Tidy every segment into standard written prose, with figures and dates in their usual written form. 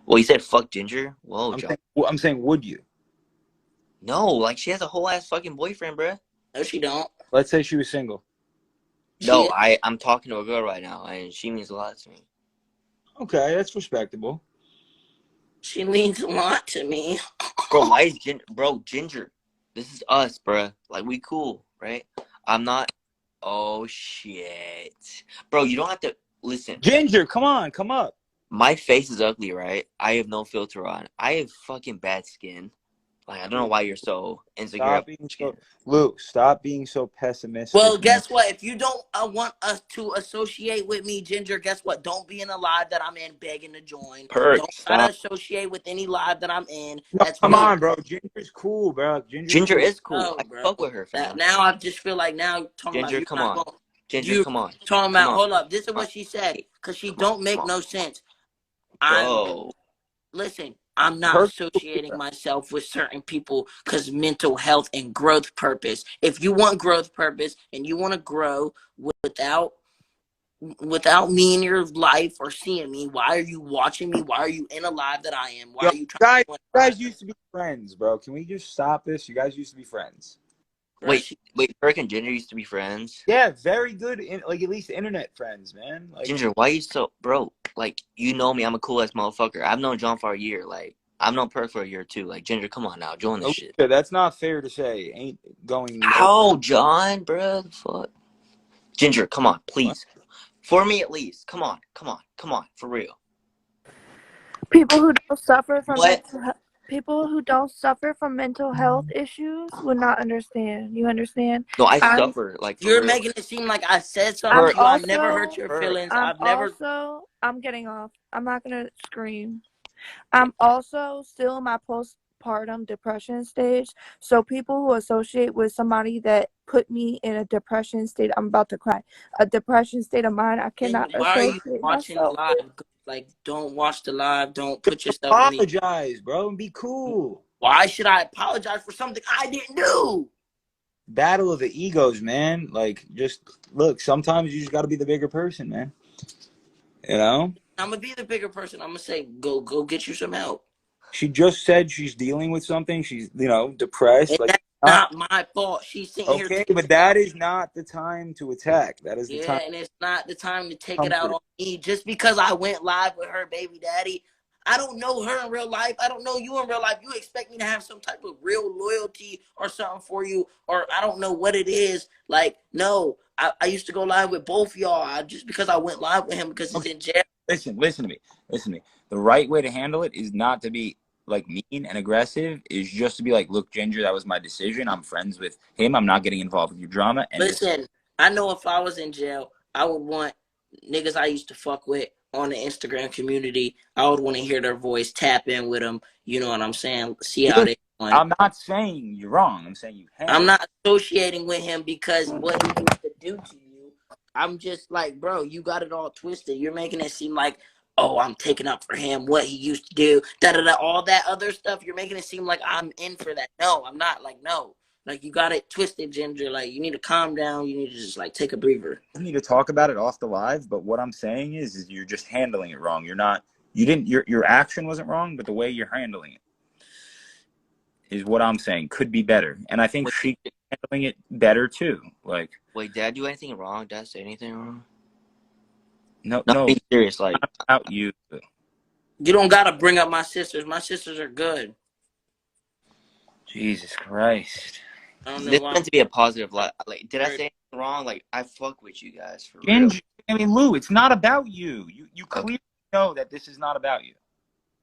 Well, you said fuck Ginger. Whoa, John. I'm saying, would you? No, like she has a whole ass fucking boyfriend, bruh. No, she don't. Let's say she was single. No, I'm talking to a girl right now, and she means a lot to me. Okay, that's respectable. She means a lot to me. Bro, why is Ginger? This is us, bruh. Like, we cool, right? I'm not. Oh, shit. Bro, you don't have to. Listen. Ginger, come on, come up. My face is ugly, right? I have no filter on. I have fucking bad skin. Like, I don't know why you're so insecure. Stop being so pessimistic. Well, guess what? If you don't want us to associate with me, Ginger, guess what? Don't be in a live that I'm in begging to join. Perk, don't try to associate with any live that I'm in. No, come on, bro. Ginger's cool, bro. Ginger is cool. No, I fuck with her, fam. Now I just feel like talking Ginger, about come on. Ginger, come on. Talking about, hold up. This is what she said. Because she don't make no sense. Listen, I'm not associating myself with certain people because mental health and growth purpose. If you want growth purpose and you want to grow without me in your life or seeing me, why are you watching me? Why are you in a live that I am? Why are you trying to guys used to be friends, bro. Can we just stop this? You guys used to be friends. Wait, Perk and Ginger used to be friends? Yeah, very good, like at least internet friends, man. Like, Ginger, why you so, bro? Like, you know me, I'm a cool ass motherfucker. I've known John for a year. Like, I've known Perk for a year too. Like, Ginger, come on now, join this shit. That's not fair to say. Ain't going. How, John, bro? Fuck. Ginger, come on, please. For me at least. Come on, for real. People who don't suffer from mental health issues would not understand. You understand? No, I suffer. Like, you're making it seem like I said something. I've never hurt your feelings. I'm getting off. I'm not gonna scream. I'm also still in my postpartum depression stage. So people who associate with somebody that put me in a depression state, I'm about to cry. A depression state of mind. I cannot associate. Why are you watching the live? Like, don't watch the live. Don't put yourself. Apologize, bro, and be cool. Why should I apologize for something I didn't do? Battle of the egos, man. Like, just look. Sometimes you just got to be the bigger person, man. You know. I'm gonna be the bigger person. I'm gonna say, go get you some help. She just said she's dealing with something. She's, depressed. And like, that's not my fault. She's sitting here. Okay, but that is not the time to attack. That is the time. Yeah, and it's not the time to take it out on me. Just because I went live with her baby daddy, I don't know her in real life. I don't know you in real life. You expect me to have some type of real loyalty or something for you, or I don't know what it is. Like, no, I used to go live with both y'all. Just because I went live with him because he's in jail. Listen to me. The right way to handle it is not to be like mean and aggressive. Is just to be like, look, Ginger, that was my decision. I'm friends with him. I'm not getting involved with your drama. And listen, I know if I was in jail, I would want niggas I used to fuck with on the Instagram community. I would want to hear their voice, tap in with them. You know what I'm saying? See how they doing. I'm not saying you're wrong. I'm saying I'm not associating with him because what he used to do to you. I'm just like, bro, you got it all twisted. You're making it seem like, oh, I'm taking up for him, what he used to do, all that other stuff. You're making it seem like I'm in for that. No, I'm not. Like, no. Like, you got it twisted, Ginger. Like, you need to calm down. You need to just, like, take a breather. You need to talk about it off the live, but what I'm saying is you're just handling it wrong. Your action wasn't wrong, but the way you're handling it is what I'm saying could be better. And I think she's handling it better, too. Like, wait, did I do anything wrong? Did I say anything wrong? No. Being serious, like, not about you. You don't gotta bring up my sisters. My sisters are good. Jesus Christ. This meant to be a positive. Like, did I say anything wrong? Like, I fuck with you guys for real. I mean, Lou, it's not about you. You clearly know that this is not about you.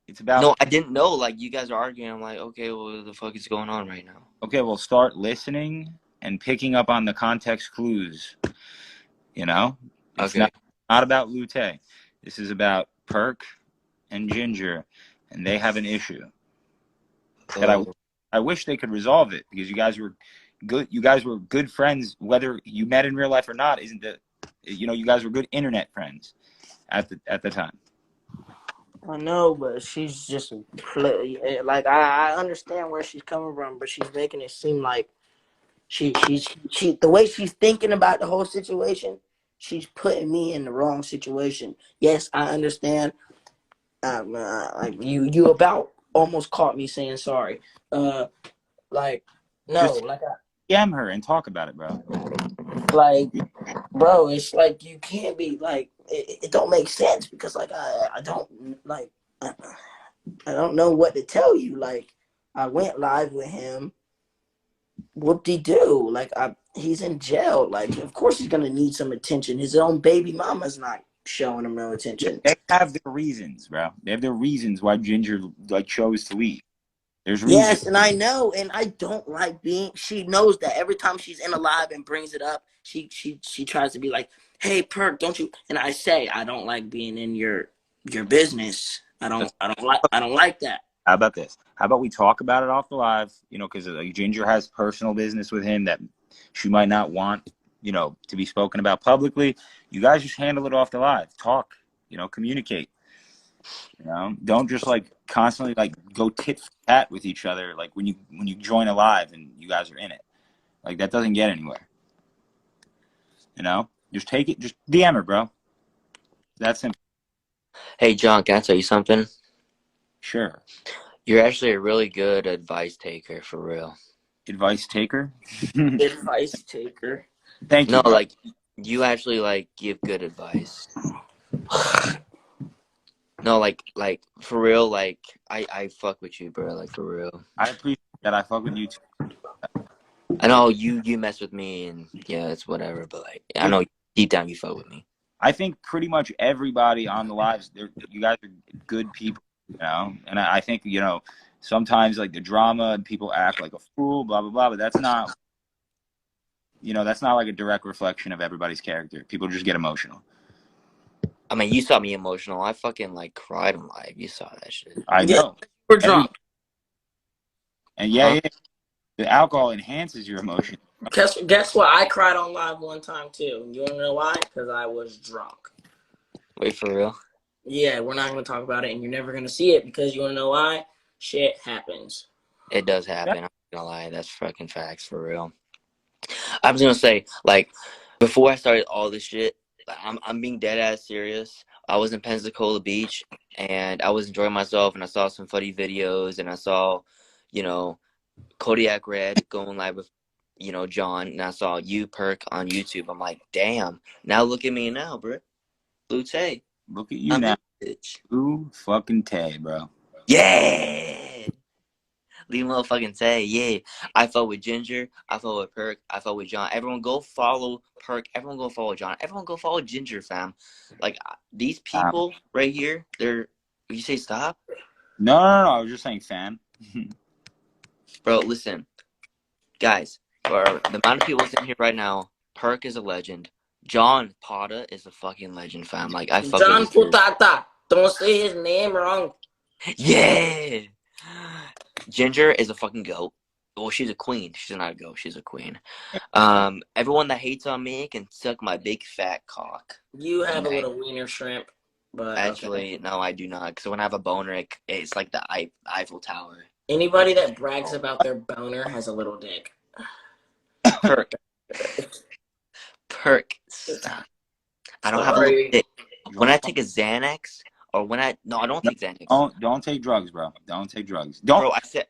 It's about. No, I didn't know. Like, you guys are arguing. I'm like, okay, well, what the fuck is going on right now? Okay, well, start listening and picking up on the context clues. You know, it's not about lewtayy. This is about Perk and Ginger, and they have an issue. That I wish they could resolve it because you guys were good. You guys were good friends, whether you met in real life or not. You guys were good internet friends at the time. I know, but she's just like I understand where she's coming from, but she's making it seem like she the way she's thinking about the whole situation, she's putting me in the wrong situation. Yes, I understand. Like you about almost caught me saying sorry. Like no, Just like DM her and talk about it, bro. like bro, it's like you can't be like it don't make sense because like I don't like I don't know what to tell you. Like I went live with him. Whoop-de-doo. Like he's in jail. Like of course he's gonna need some attention. His own baby mama's not showing him no attention. They have their reasons, bro. They have their reasons why Ginger like chose to leave. There's reasons. Yes, and I know, and I don't like being. She knows that every time she's in a live and brings it up, she tries to be like, "Hey, Perk, don't you?" And I say, I don't like being in your business. I don't like that. How about this? How about we talk about it off the live? You know, because like, Ginger has personal business with him that she might not want, you know, to be spoken about publicly. You guys just handle it off the live. Talk. You know, communicate. You know, don't just like constantly like go tit for tat with each other. Like when you join a live and you guys are in it, like that doesn't get anywhere. You know, just take it, just DM her, bro. That's simple. Hey, John, can I tell you something? Sure. You're actually a really good advice taker, for real. Advice taker. Advice taker. Thank you, No, bro. like, you actually, like, give good advice. No, like, for real, like, I fuck with you, bro, like, for real. I appreciate that. I fuck with you too. I know you mess with me, and, yeah, it's whatever, but, like, I know deep down you fuck with me. I think pretty much everybody on the lives, you guys are good people, you know. And I think, you know, sometimes like the drama and people act like a fool, blah blah blah. But that's not, you know, that's not like a direct reflection of everybody's character. People just get emotional. I mean, you saw me emotional. I fucking, like, cried on live. You saw that shit. I know. We're drunk. And yeah, the alcohol enhances your emotion. Guess what? I cried on live one time too. You wanna know why? Because I was drunk. Wait, for real? Yeah, we're not gonna talk about it, and you're never gonna see it because you wanna know why? Shit happens. It does happen. I'm not gonna lie. That's fucking facts, for real. I was gonna say, like, before I started all this shit, I'm being dead ass serious. I was in Pensacola Beach and I was enjoying myself, and I saw some funny videos, and I saw, you know, Kodiak Red going live with, you know, John, and I saw you Perk on YouTube. I'm like, damn. Now look at me now, bro. lewtayy. Look at you I'm now. in, bitch. Ooh, fucking Tay, bro. Yeah. Leave motherfucking say, yeah. I fuck with Ginger. I fuck with Perk. I fuck with John. Everyone go follow Perk. Everyone go follow John. Everyone go follow Ginger, fam. Like, these people right here, they're. You say stop? No. I was just saying fan. Bro, listen. Guys, for the amount of people sitting here right now, Perk is a legend. John Potta is a fucking legend, fam. Like, I fuck John with this dude. Putata. Don't say his name wrong. Yeah! Ginger is a fucking goat. Well, she's a queen. She's not a goat. She's a queen. Everyone that hates on me can suck my big fat cock. You have Okay. a little wiener shrimp, but Actually, okay. no, I do not. Because when I have a boner, it's like the Eiffel Tower. Anybody that brags about their boner has a little dick. Perk. Perk. Stop. I don't have a little dick. When I take a Xanax, or when I don't take Xanax. Don't take drugs, bro. Don't take drugs. Bro, I said.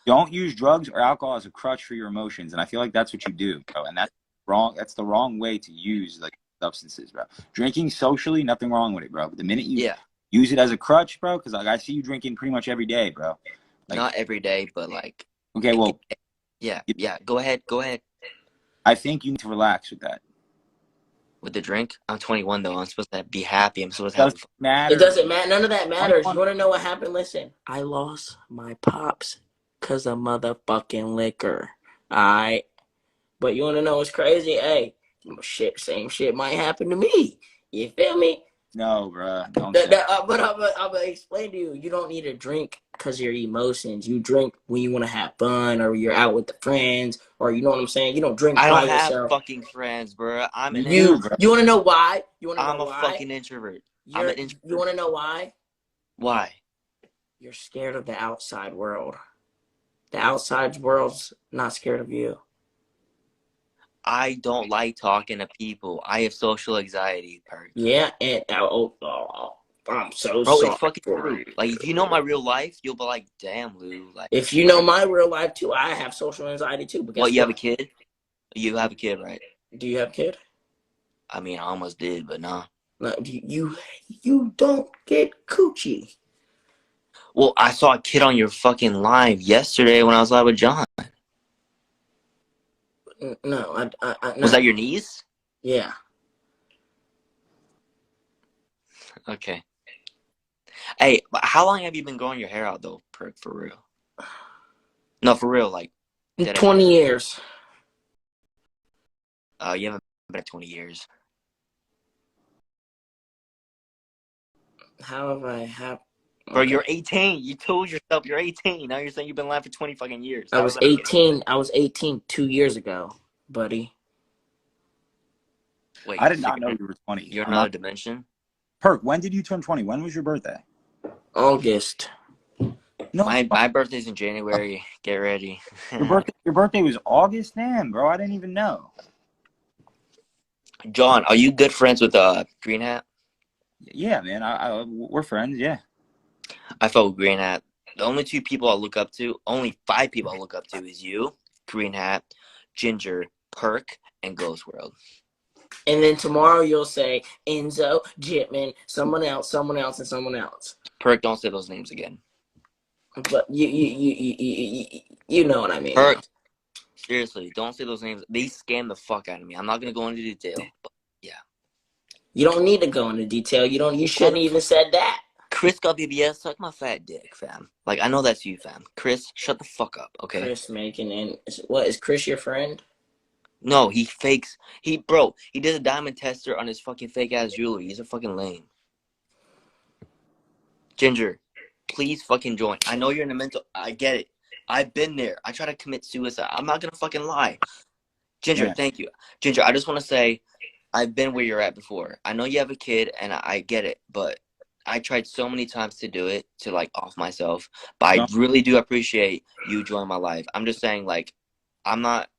Don't use drugs or alcohol as a crutch for your emotions, and I feel like that's what you do, bro. And that's wrong. That's the wrong way to use like substances, bro. Drinking socially, nothing wrong with it, bro. But the minute you use it as a crutch, bro, because like I see you drinking pretty much every day, bro. Like, not every day, but like. Okay, well. Yeah. Go ahead. I think you need to relax with that. With the drink, I'm 21 though. I'm supposed to be happy. I'm supposed to have. It doesn't matter. None of that matters. You want to know what happened? Listen, I lost my pops because of motherfucking liquor. Alright? But you want to know what's crazy? Hey, same shit might happen to me. You feel me? No, bro. Don't but I'm gonna explain to you. You don't need to drink because of your emotions. You drink when you want to have fun, or you're out with the friends, or you know what I'm saying. You don't drink. I don't by have yourself. fucking friends, bro. I'm an introvert. You want to know why? I'm a fucking introvert. I'm an introvert. You want to know why? Why? You're scared of the outside world. The outside world's not scared of you. I don't like talking to people. I have social anxiety, Perk. Yeah, and I'm so Bro, sorry it's fucking for true. you. Like, if you know my real life, you'll be like, damn, Lou. Like, If you know my real life too, I have social anxiety too. But what, guess you have a what? kid? You have a kid, right? Do you have a kid? I mean, I almost did, but nah. No, you don't get coochie. Well, I saw a kid on your fucking live yesterday when I was live with John. No, no. Was that your niece? Yeah. Okay. Hey, but how long have you been growing your hair out though, Perk, for real? No, for real, like dead 20 ass. years. You haven't been at 20 years. How have I have? Bro, Okay. you're 18. You told yourself you're 18. Now you're saying you've been live for 20 fucking years. I How is was that okay? 18. I was 18 2 years ago, buddy. I Wait, did so not know you were 20. you're I'm another not. dimension? Perk, when did you turn 20? When was your birthday? August. No, My birthday's in January. Get ready. your birthday was August? Damn, bro, I didn't even know. John, are you good friends with Green Hat? Yeah, man, we're friends. Yeah. I fuck with Green Hat. The only two people I look up to, only 5 people I look up to is you, Green Hat, Ginger, Perk, and Ghost World. And then tomorrow you'll say Enzo, Jitman, someone else, and someone else. Perk, don't say those names again. But you know what I mean. Perk, Though. seriously, don't say those names. They scam the fuck out of me. I'm not gonna go into detail, but yeah. You don't need to go into detail. You shouldn't even said that. Chris got BBS, suck my fat dick, fam. Like, I know that's you, fam. Chris, shut the fuck up, okay? Chris making in what is Chris your friend? No, he fakes. He did a diamond tester on his fucking fake ass jewelry. He's a fucking lame. Ginger, please fucking join. I know you're in a mental. I get it. I've been there. I try to commit suicide. I'm not gonna fucking lie. Ginger, Yeah. thank you. Ginger, I just want to say, I've been where you're at before. I know you have a kid, and I get it, but I tried so many times to do it, to like off myself. But I No. really do appreciate you joining my life. I'm just saying, like, I'm not.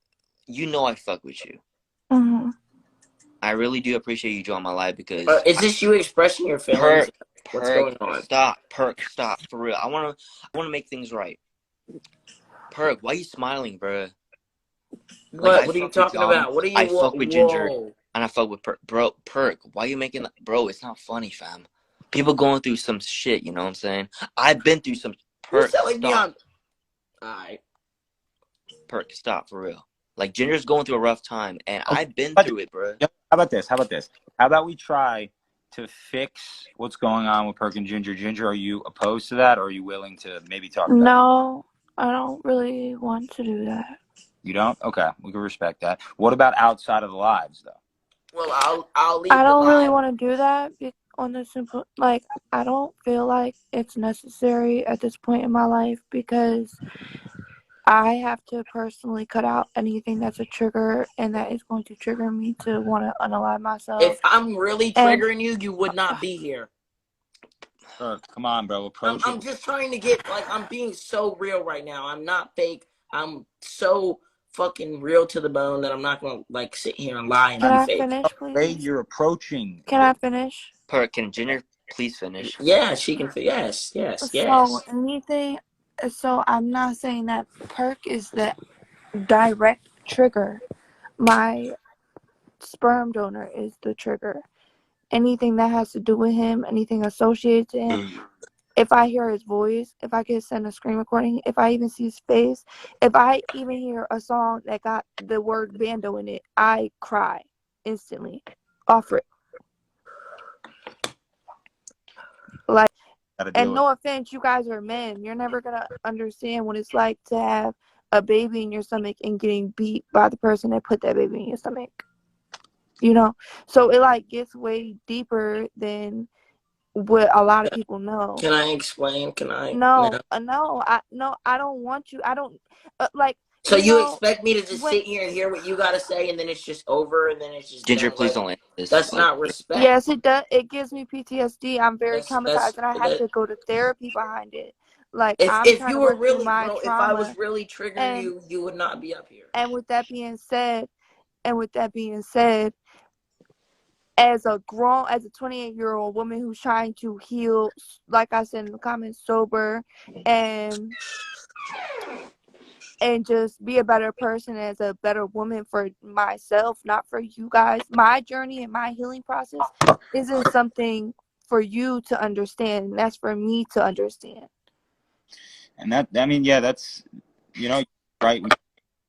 You know I fuck with you. Mm-hmm. I really do appreciate you joining my life because Is this you expressing your feelings? What's going on? Stop, Perk, stop, for real. I wanna make things right. Perk, why are you smiling, bro? Like, What are you talking about? What are you? I fuck with Ginger, Whoa. and I fuck with Perk. Bro, Perk, why are you making that? Bro, it's not funny, fam. People going through some shit, you know what I'm saying? I've been through some. You Perk, sound like stop. Beyond. Alright. Perk, stop, for real. Like, Ginger's going through a rough time, and Okay. I've been through it, bro. How about this? How about we try to fix what's going on with Perk and Ginger? Ginger, are you opposed to that, or are you willing to maybe talk about it? No, I don't really want to do that. You don't? Okay, we can respect that. What about outside of the lives, though? Well, I'll leave. I don't really live. want to do that on the simple, like, I don't feel like it's necessary at this point in my life because I have to personally cut out anything that's a trigger and that is going to trigger me to want to unalive myself. If I'm really triggering you, you would not be here. Come on, bro. I'm just trying to get, like, I'm being so real right now. I'm not fake. I'm so fucking real to the bone that I'm not gonna like sit here and lie and Can be I fake. finish, The way please? you're approaching. Can I finish? Perk, can Ginger please finish? Yeah, she can. Yes. So anything. So I'm not saying that Perk is the direct trigger. My sperm donor is the trigger. Anything that has to do with him, anything associated to him. If I hear his voice, if I can send a screen recording, if I even see his face, if I even hear a song that got the word bando in it, I cry instantly. Off it. Like, and no offense, you guys are men. You're never gonna understand what it's like to have a baby in your stomach and getting beat by the person that put that baby in your stomach. You know? So it like gets way deeper than what a lot of people know. Can I explain? Can I? No, I don't want you. I don't like. So you expect me to just sit here and hear what you gotta say, and then it's just over, and then it's just Ginger, done? please Like, don't answer this. that's not respect. Yes, it does. It gives me PTSD. I'm very traumatized, and I have to go to therapy behind it. Like, I'm If trying you to were work through really, my bro, if I trauma. was really triggering you, you would not be up here. And with that being said, as a 28-year-old woman who's trying to heal, like I said in the comments, sober, and just be a better person, as a better woman for myself, not for you guys. My journey and my healing process isn't something for you to understand. That's for me to understand. And that, I mean, yeah, that's, you know, right.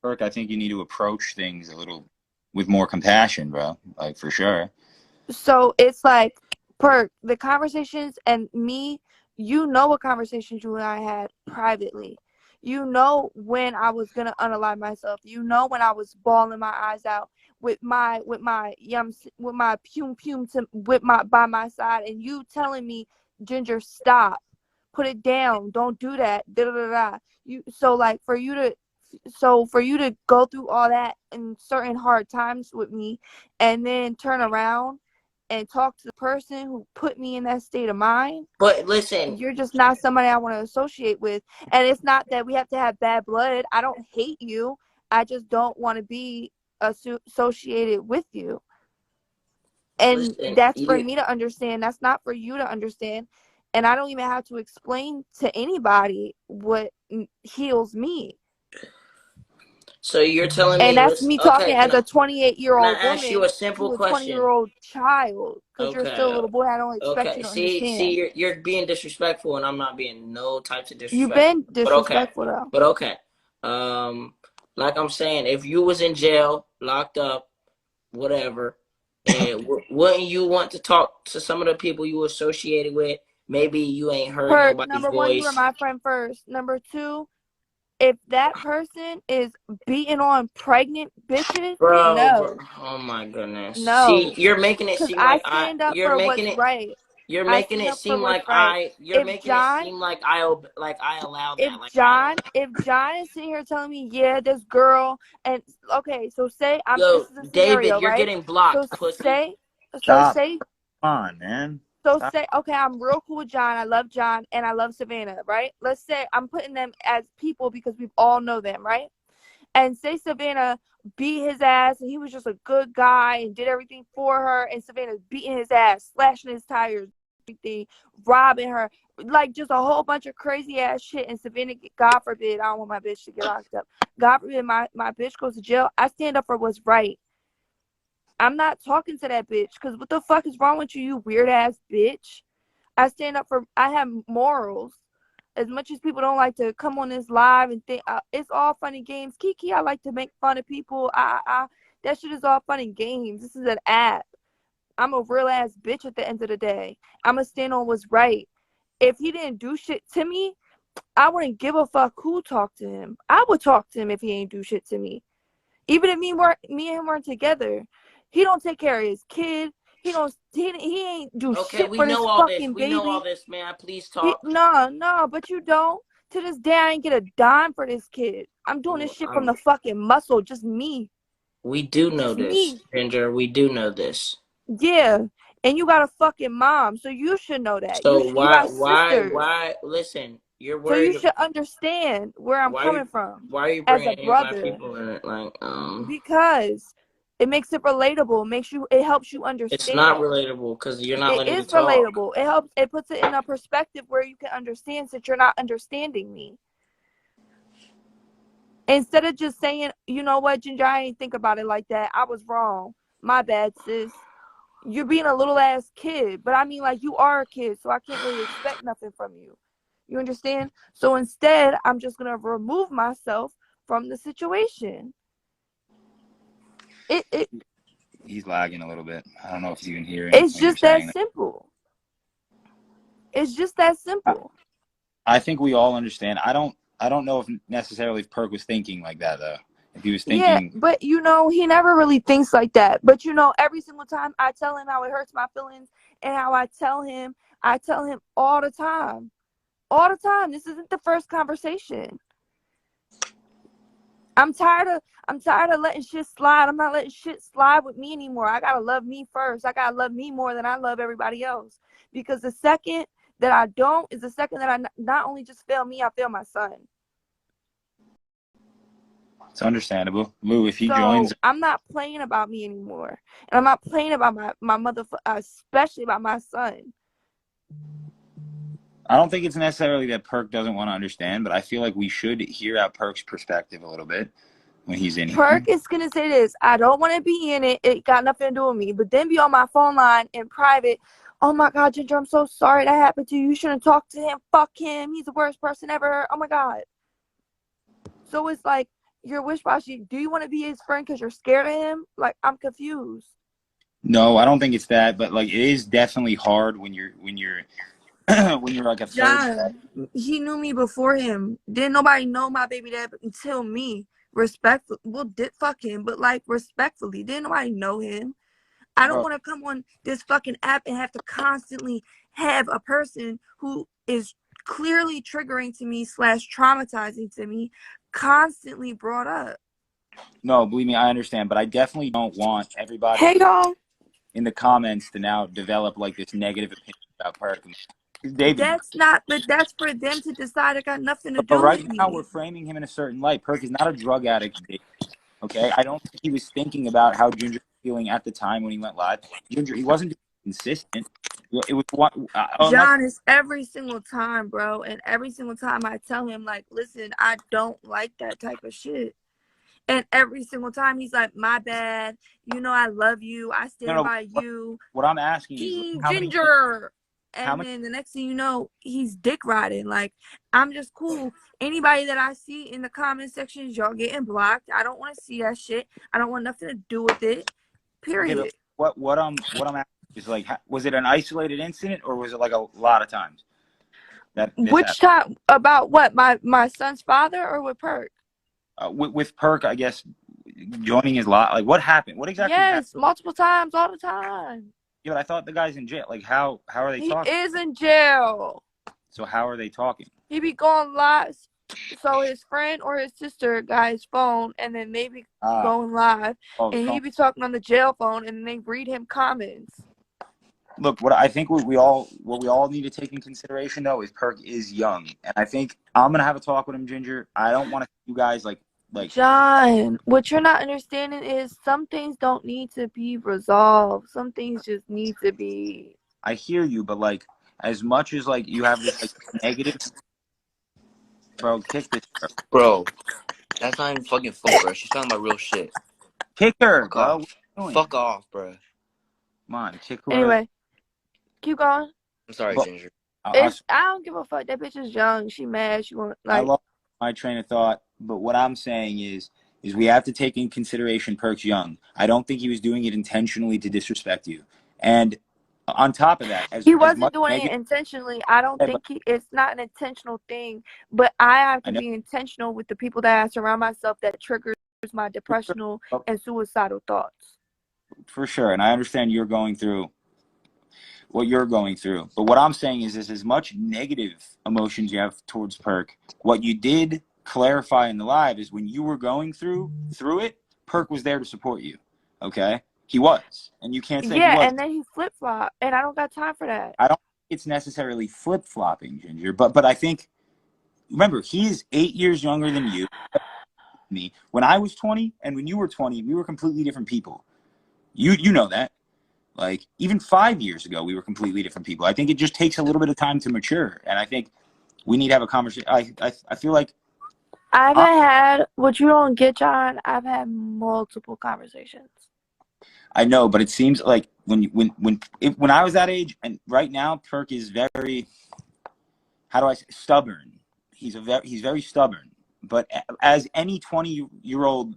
Perk, I think you need to approach things a little with more compassion, bro. Like, for sure. So it's like, Perk, the conversations and me, you know what conversations you and I had privately. You know when I was gonna unalive myself. You know when I was bawling my eyes out with my pume by my side, and you telling me, Ginger, stop, put it down, don't do that. Da da da da. For you to go through all that in certain hard times with me, and then turn around and talk to the person who put me in that state of mind. But listen, you're just not somebody I want to associate with. And it's not that we have to have bad blood. I don't hate you. I just don't want to be associated with you. And listen, that's for me to understand. That's not for you to understand. And I don't even have to explain to anybody what heals me. So you're telling me, and that's me talking as a 28-year-old ask you woman a simple to a question? 20-year-old child, because you're still a Okay, little boy. I don't expect okay. you to understand. See, you're being disrespectful, and I'm not being no types of You've disrespectful. been disrespectful though. But okay. Like I'm saying, if you was in jail, locked up, whatever, and wouldn't you want to talk to some of the people you associated with? Maybe you ain't heard Perk, nobody's number one, you were voice. my friend first. Number two, if that person is beating on pregnant bitches, Bro, no. oh my goodness. No. See, you're making it Because seem I like stand up for what's right. I stand up for what's right. you're If making it John seem like I allowed if that. Like I John if John is sitting here telling me, yeah, this girl, and okay, so say Yo, this is a David, scenario, you're right? getting So blocked, pussy. say so Stop. say Come on, man. so Stop. say okay, I'm real cool with John. I love John and I love Savannah, right? Let's say I'm putting them as people because we all know them, right? And say Savannah beat his ass and he was just a good guy and did everything for her, and Savannah's beating his ass, slashing his tires, everything, robbing her, like just a whole bunch of crazy ass shit. And Savannah, God forbid, I don't want my bitch to get locked up. God forbid my bitch goes to jail. I stand up for what's right. I'm not talking to that bitch because what the fuck is wrong with you, you weird ass bitch? I stand up for, I have morals. As much as people don't like to come on this live and think it's all fun and games. Kiki, I like to make fun of people. That shit is all fun and games. This is an app. I'm a real ass bitch at the end of the day. I'm going to stand on what's right. If he didn't do shit to me, I wouldn't give a fuck who talked to him. I would talk to him if he ain't do shit to me. Even if me and him weren't together. He don't take care of his kid. He ain't do Okay, shit we for this know all this. fucking We know all baby. this, man. Please talk. No, but you don't. To this day, I ain't get a dime for this kid. I'm doing this shit from the fucking muscle, just me. We do know Just this, me. Ginger. We do know this. Yeah, and you got a fucking mom, so you should know that. So You got sisters, Listen, you're so you worried. should understand where I'm Why coming from why are you as bringing a any black brother, people in it? Like, because it makes it relatable. It helps you it's not understand. relatable because you're not It letting me is talk. relatable. It puts it in a perspective where you can understand, since you're not understanding me. Instead of just saying, you know what, Ginger, I ain't think about it like that. I was wrong. My bad, sis. You're being a little ass kid. But I mean, like, you are a kid, so I can't really expect nothing from you. You understand? So instead, I'm just going to remove myself from the situation. He's lagging a little bit. I don't know if you can hear It's what you're just that saying. simple. It's just that simple. I think we all understand. I don't know if necessarily if Perk was thinking like that though. If he was Yeah, thinking, but he never really thinks like that. But every single time I tell him how it hurts my feelings, and how I tell him all the time. All the time. This isn't the first conversation. I'm tired of letting shit slide. I'm not letting shit slide with me anymore. I gotta love me first. I gotta love me more than I love everybody else. Because the second that I don't is the second that I not only just fail me, I fail my son. It's understandable. Lou, if he So joins, I'm not playing about me anymore. And I'm not playing about my motherfucker, especially about my son. I don't think it's necessarily that Perk doesn't want to understand, but I feel like we should hear out Perk's perspective a little bit when he's in Perk here. is going to say this. I don't want to be in it. It got nothing to do with me. But then be on my phone line in private. Oh my God, Ginger, I'm so sorry that happened to you. You shouldn't talk to him. Fuck him. He's the worst person ever. Oh my God. So it's like, you're wish-washy. Do you want to be his friend because you're scared of him? Like, I'm confused. No, I don't think it's that, but like it is definitely hard when you're when you're like a third. John, he knew me before him. Didn't nobody know my baby dad until me. Respectfully, well, did fuck him, but like respectfully, didn't nobody know him. I don't Bro, want to come on this fucking app and have to constantly have a person who is clearly triggering to me / traumatizing to me constantly brought up. no, believe me, I understand, but I definitely don't want everybody Hey y'all, in the comments to now develop like this negative opinion about Perk. David, that's not, but that's for them to decide. It got nothing to but do right with now me. we're framing him in a certain light. Perk is not a drug addict, David, okay? I don't think he was thinking about how Ginger was feeling at the time when he went live. Ginger, he wasn't consistent. It was one, unless John is every single time, bro. And every single time I tell him, like, listen, I don't like that type of shit. And every single time he's like, my bad. You know, I love you. I stand no. by you. What I'm asking is Team how many Ginger. how And many then the next thing you know, he's dick riding. Like, I'm just cool. Anybody that I see in the comment sections, y'all getting blocked. I don't want to see that shit. I don't want nothing to do with it. okay, but Period. what I'm asking is like, was it an isolated incident or was it like a lot of times that this Which happened? time? About what? My son's father or with Perk? With Perk, I guess, joining his lot, like what happened? What exactly happened? Yes, multiple times, all the time. Yeah, but I thought the guy's in jail. Like how are they He talking? is in jail. So how are they talking? He be going live. So his friend or his sister got his phone, and then they be Ah, going live, oh, and he be talking on the jail phone, and then they read him comments. look, what I think what we all need to take in consideration though is Perk is young, and I think I'm gonna have a talk with him, Ginger. I don't want to you guys like John, what you're not understanding is some things don't need to be resolved. Some things just need to be. I hear you, but like as much as like you have this like negative, bro, kick this, Bro, that's not even fucking funny, bro. She's talking about real shit. kick her, Fuck bro. off. What are you doing? Fuck off, bro. Come on, kick whoever. Anyway, keep going. I'm sorry, But Ginger. I don't give a fuck. That bitch is young. She mad. She want I like. lost my train of thought, but what I'm saying is we have to take in consideration Perk's young. I don't think he was doing it intentionally to disrespect you. And on top of that, He as wasn't much doing it negative, intentionally. I don't but think it's not an intentional thing, but I have I to know be intentional with the people that I surround myself that triggers my for sure, depressional and suicidal thoughts. for sure, and I understand you're going through what you're going through. But what I'm saying is as much negative emotions you have towards Perk, what you did clarify in the live is when you were going through it, Perk was there to support you. Okay? He was. And you can't say he Yeah, was. and then he flip flop, and I don't got time for that. I don't think it's necessarily flip flopping, Ginger, but I think remember, he is 8 years younger than you. Me. When I was 20 and when you were 20, we were completely different people. You know that. Like even 5 years ago, we were completely different people. I think it just takes a little bit of time to mature, and I think we need to have a conversation. I feel like I've had what you don't get, John. I've had multiple conversations. I know, but it seems like when I was that age, and right now, Perk is very, how do I say, stubborn. He's very stubborn. But as any 20-year-old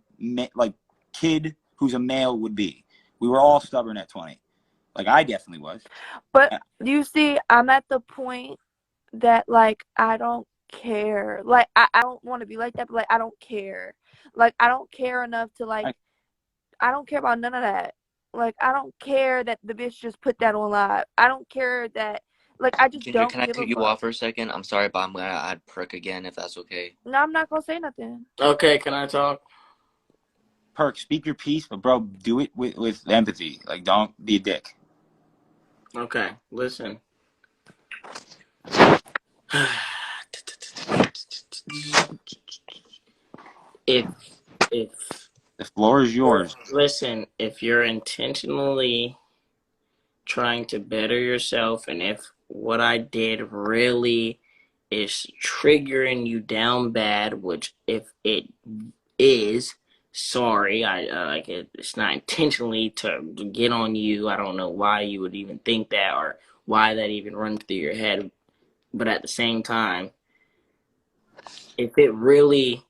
like kid who's a male would be, we were all stubborn at 20. Like I definitely was. But you see, I'm at the point that like I don't care. Like I don't want to be like that, but like I don't care. Like I don't care enough to like I don't care about none of that. Like I don't care that the bitch just put that on live. I don't care that like I just Ginger, don't can I give a cut you fuck. off for a second? I'm sorry, but I'm gonna add Perk again if that's okay. No, I'm not gonna say nothing. Okay, can I talk? Perk, speak your piece, but bro, do it with empathy. Like don't be a dick. Okay, listen. If if The floor is yours. listen, if you're intentionally trying to better yourself, and if what I did really is triggering you down bad, which if it is, sorry, I like it's not intentionally to get on you. I don't know why you would even think that, or why that even runs through your head. But at the same time, if it really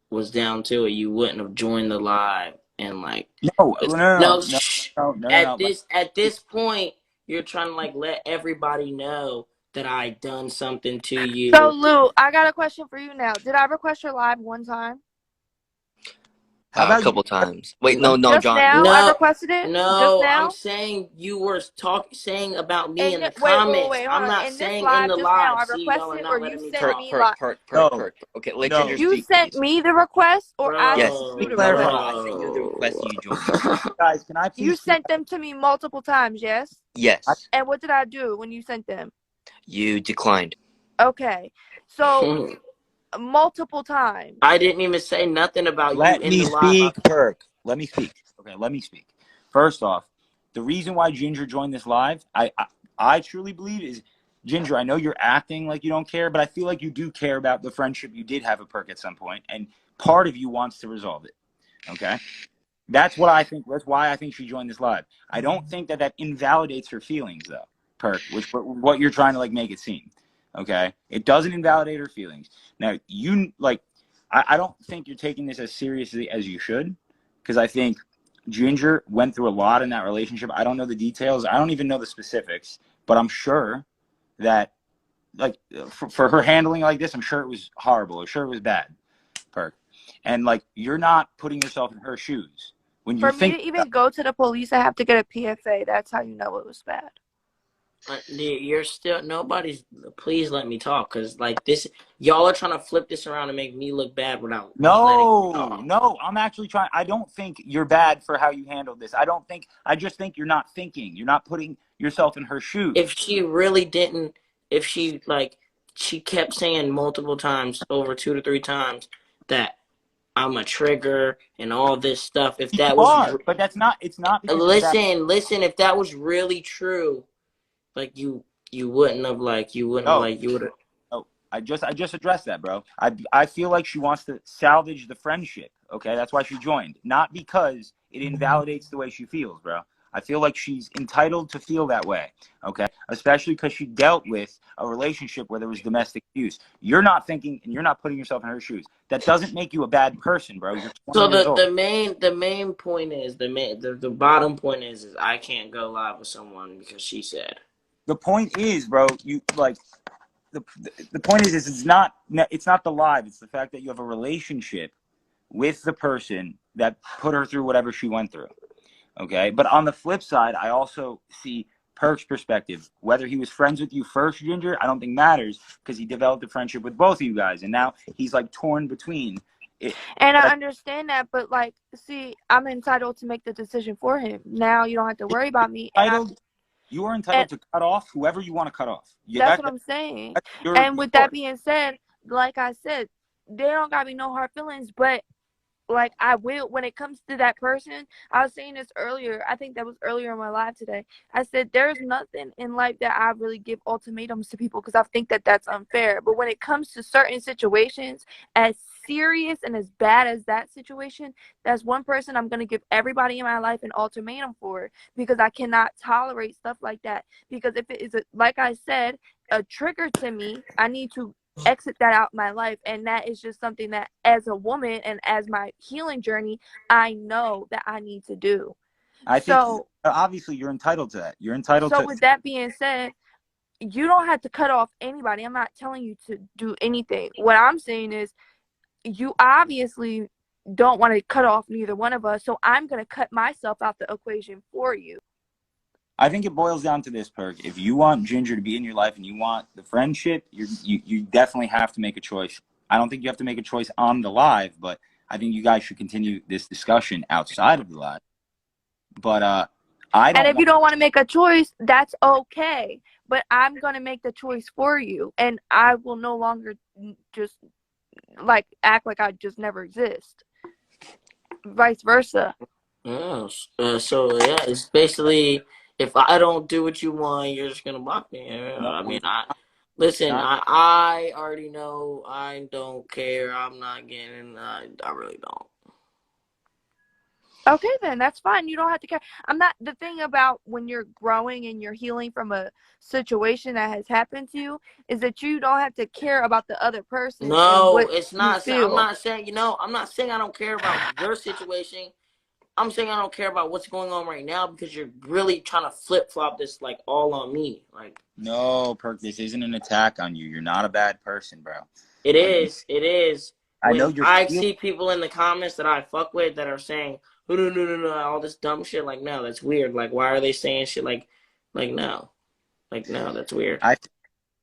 was down to it, you wouldn't have joined the live and like No, no, no, no. no, no, no, no, At no. this point, you're trying to like let everybody know that I done something to So, you. Lou, I got a question for you now. Did I request your live one time? How A about you? couple times. Wait, Let no, me, no, Just John. now? I No, requested it? Just no, I'm now? saying you were saying about me in And the wait, comments. hold I'm on. not In this saying in live the just now, live. I See, y'all are requested, or not you letting me sent Perk, talk. me perk, live? perk, perk, no, perk. Okay, let Ginger no. You speak, sent please. me the request, or I Yes, sent you Let me the no, clarify. no. request? I sent you the request and you joined. Guys, can I You please speak? sent them to me multiple times, yes? Yes, And what did I do when you sent them? you declined. Okay. So, multiple times. I didn't even say nothing about you Let in me the live. speak, Perk. Let me speak. Okay, let me speak. First off, the reason why Ginger joined this live, I truly believe is, Ginger, I know you're acting like you don't care, but I feel like you do care about the friendship you did have with Perk at some point, and part of you wants to resolve it. Okay? That's what I think. That's why I think she joined this live. I don't think that that invalidates her feelings, though, Perk, which what you're trying to like make it seem. Okay, it doesn't invalidate her feelings. Now you like, I don't think you're taking this as seriously as you should, because I think Ginger went through a lot in that relationship. I don't know the details. I don't even know the specifics, but I'm sure that like for her handling like this, I'm sure it was horrible. I'm sure it was bad, Perk, and like you're not putting yourself in her shoes when you For me think. to even go to the police, I have to get a PFA. That's how you know it was bad. You're still nobody's. Please let me talk, because like this, y'all are trying to flip this around and make me look bad without letting me No, talk. no, I'm actually trying. I don't think you're bad for how you handled this. I just think you're not thinking. You're not putting yourself in her If shoes. she really didn't, if she like, she kept saying multiple times, over 2 to 3 times, that I'm a trigger and all this stuff. If You that was, are, but it's not because you're that. listen, if that was really true, like you wouldn't have like, you wouldn't No, like, you would have. no, I just addressed that, bro. I feel like she wants to salvage the friendship. Okay, that's why she joined, not because it invalidates the way she feels, bro. I feel like she's entitled to feel that way. Okay, especially because she dealt with a relationship where there was domestic abuse. You're not thinking, and you're not putting yourself in her shoes. That doesn't make you a bad person, bro. You're 20 So years old. the main point is the bottom point is I can't go live with someone because she said. The point is, bro, you like the the point is it's not the live. It's the fact that you have a relationship with the person that put her through whatever she went through. Okay, but on the flip side, I also see Perk's perspective. Whether he was friends with you first, Ginger, I don't think matters because he developed a friendship with both of you guys, and now he's like torn between it. And I That understand that, but like, see, I'm entitled to make the decision for him. Now you don't have to worry about me, and you are and entitled to cut off whoever you want to cut off. that's what I'm saying. That's your And with that choice. being said, like I said, they don't got me no hard feelings, but like I will when it comes to that person. I was saying this earlier. I think that was earlier in my live today. I said there's nothing in life that I really give ultimatums to people because I think that that's unfair. But when it comes to certain situations, as serious and as bad as that situation, that's one person I'm going to give everybody in my life an ultimatum for because I cannot tolerate stuff like that. Because if it is like I said, a trigger to me, I need to exit that out my life, and that is just something that as a woman and as my healing journey I know that I need to do. I think So obviously you're entitled to that. You're entitled to. with that being said, you don't have to cut off anybody. I'm not telling you to do anything. What I'm saying is you obviously don't want to cut off neither one of us, so I'm going to cut myself out the equation for you. I think it boils down to this, Perk. If you want Ginger to be in your life and you want the friendship, you definitely have to make a choice. I don't think you have to make a choice on the live, but I think you guys should continue this discussion outside of the live. But I And don't if want. you don't want to make a choice, that's okay. But I'm going to make the choice for you, and I will no longer just like act like I just never exist. vice versa. Yes. So yeah, it's basically if I don't do what you want, you're just gonna block me. No, I mean, it's listen. not. I already know. I don't care. I'm not getting. I really don't. Okay, then that's fine. You don't have to care. I'm not the thing about when you're growing and you're healing from a situation that has happened to you is that you don't have to care about the other person and No, what it's you not. I'm feel. not saying. I'm not saying I don't care about your situation. I'm saying I don't care about what's going on right now because you're really trying to flip flop this like all on me. Like No, Perk, this isn't an attack on you. You're not a bad person, bro. it Like, is. It is. I know When you're I feeling. see people in the comments that I fuck with that are saying, "Oh, no, no, no, no," all this dumb shit. Like, no, that's weird. Like, why are they saying shit no, like, no, that's weird. I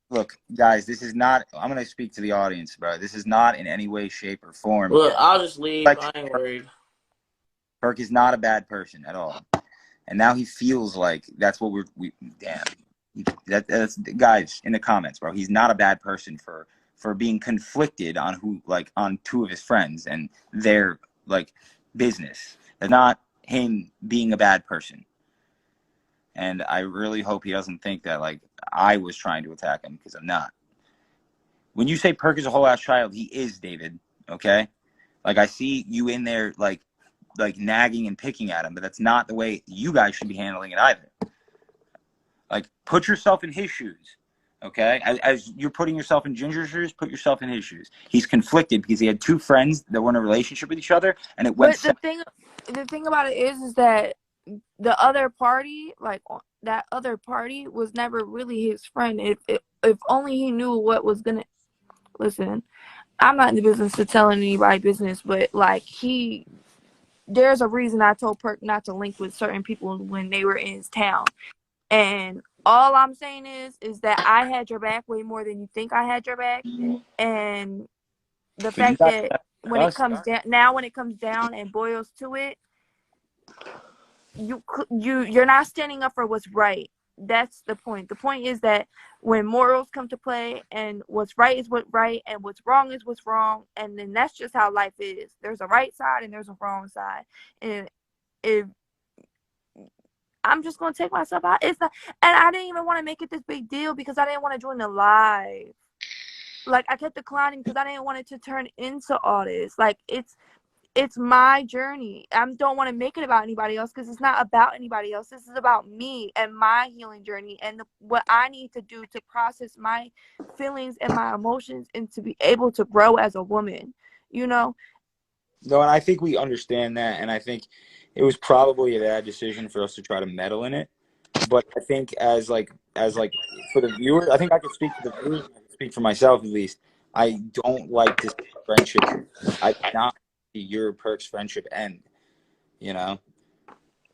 look, guys. This is not. I'm gonna speak to the audience, bro. This is not in any way, shape, or form. Look, I'll just leave. Like I ain't worried. Perk is not a bad person at all, and now he feels like that's what we damn. That's guys in the comments, bro. He's not a bad person for being conflicted on who like on two of his friends and their like business. That's not him being a bad person. And I really hope he doesn't think that like I was trying to attack him because I'm not. When you say Perk is a whole ass child, he is, David. Okay, like I see you in there like nagging and picking at him, but that's not the way you guys should be handling it either. Like, put yourself in his shoes, okay? As you're putting yourself in Ginger's shoes, put yourself in his shoes. He's conflicted because he had two friends that were in a relationship with each other, and it went But south. the thing about it is that the other party, like that other party, was never really his friend. If only he knew what was gonna listen. I'm not in the business of telling anybody business, but like there's a reason I told Perk not to link with certain people when they were in his town. And all I'm saying is that I had your back way more than you think I had your back. And the But you fact guys that when it us. comes down now, when it comes down and boils to it, you're not standing up for what's right. That's the point. The point is that when morals come to play and what's right is what's right and what's wrong is what's wrong, and then that's just how life is. There's a right side and there's a wrong side. And if I'm just gonna take myself out, it's not, and I didn't even want to make it this big deal because I didn't want to join the live. Like I kept declining because I didn't want it to turn into all this. Like it's my journey. I don't want to make it about anybody else because it's not about anybody else. This is about me and my healing journey and what I need to do to process my feelings and my emotions and to be able to grow as a woman, you know? No, and I think we understand that, and I think it was probably a bad decision for us to try to meddle in it. But I think as like for the viewers, I think I could speak for the viewers, and I can speak for myself at least. I don't like to see friendship. I do not see your Perk's friendship end. You know,